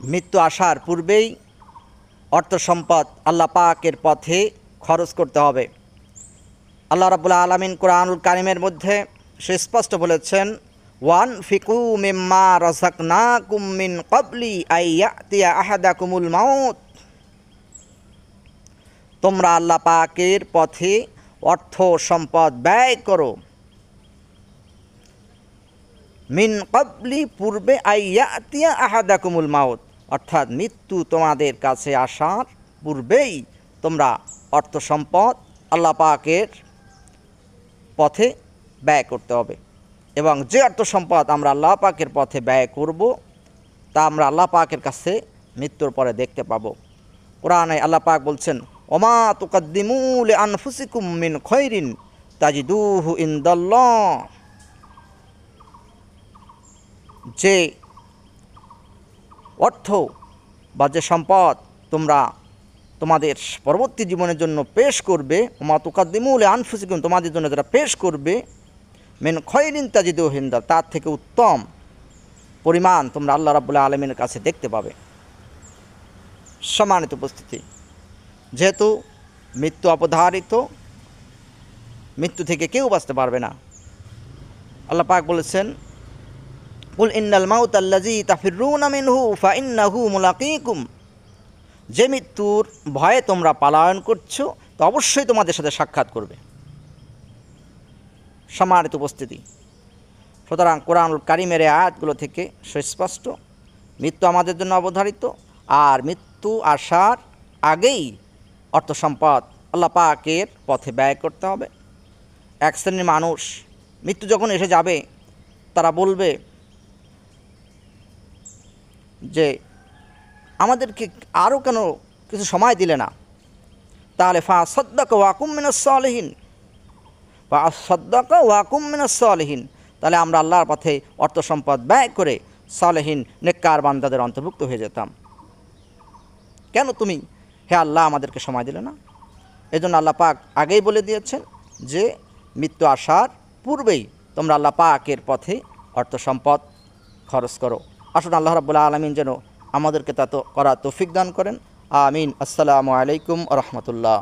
মৃত্যু আসার পূর্বেই অর্থ সম্পদ আল্লাহ পাকের পথে খরচ করতে হবে। আল্লাহ রাব্বুল আলামিন কোরআনুল কারিমের মধ্যে সুস্পষ্ট বলেছেন, ওয়ান ফিকু মিম্মা রাযাকনাকুম মিন ক্বাবলি আইয়াতিয়া আহাদাকুমুল মাউত। তোমরা আল্লাহ পাকের পথে অর্থ সম্পদ ব্যয় করো। মিন ক্বাবলি পূর্বে আইয়াতিয়া আহাদাকুমুল মাউত, অর্থাৎ মৃত্যু তোমাদের কাছে আসার পূর্বেই তোমরা অর্থ সম্পদ আল্লাহ পাকের পথে ব্যয় করতে হবে। এবং যে অর্থ সম্পদ আমরা আল্লাহ পাকের পথে ব্যয় করব তা আমরা আল্লাহ পাকের কাছে মৃত্যুর পরে দেখতে পাব। কোরআনে আল্লাহ পাক বলছেন, ওমা তুকাদ্দিমু লিআনফুসিকুম মিন খায়রিন তাজিদুহু ইনদাল্লাহ। যে অর্থ বা যে সম্পদ তোমরা তোমাদের পরবর্তী জীবনের জন্য পেশ করবে, ওমা তুকাদ্দিমু লিআনফুসিকুম, তোমাদের জন্য যারা পেশ করবে, মিন খায়রিন তাজিদুহু ইনদাল্লাহ, তার থেকে উত্তম পরিমাণ তোমরা আল্লাহ রাব্বুল আলামিনের কাছে দেখতে পাবে। সম্মানিত উপস্থিতি, যেহেতু মৃত্যু অপধারিত, মৃত্যু থেকে কেউ বাঁচতে পারবে না। আল্লাহ পাক বলেছেন, কুল ইন্নাল মাউতা আল্লাযী তাফিররুনা মিনহু ফাইন্নাহু মুলাকীকুম। যে মৃত্যুর ভয়ে তোমরা পলায়ন করছো তো অবশ্যই তোমাদের সাথে সাক্ষাৎ করবে। সম্মানিত উপস্থিতি, সুতরাং কোরআনুল কারিমের এই আয়াতগুলো থেকে সুস্পষ্ট মৃত্যু আমাদের জন্য অবধারিত, আর মৃত্যু আসার আগেই অর্থ সম্পদ আল্লাহ পাকের পথে ব্যয় করতে হবে। এক শ্রেণীর মানুষ মৃত্যু যখন এসে যাবে তারা বলবে যে আমাদেরকে আরও কেন কিছু সময় দিলে না, তাহলে ফাসাদ্দাকা ওয়াকুম মিনাস সালিহিন, ফাসাদ্দাকা ওয়াকুম মিনাস সালিহিন, তাহলে আমরা আল্লাহর পথে অর্থ সম্পদ ব্যয় করে সালেহীন নেককার বান্দাদের অন্তর্ভুক্ত হয়ে যেতাম। কেন তুমি হে আল্লাহ আমাদেরকে সময় দিলে না? এই জন্য আল্লাহ পাক আগেই বলে দিয়েছেন যে মৃত্যু আসার পূর্বেই তোমরা আল্লাহ পাকের পথে অর্থ সম্পদ খরচ করো। আসুন আল্লাহ রাব্বুল আলামিন যেন আমাদেরকে তা করার তৌফিক দান করেন। আমিন। আসসালামু আলাইকুম ওয়া রাহমাতুল্লাহ।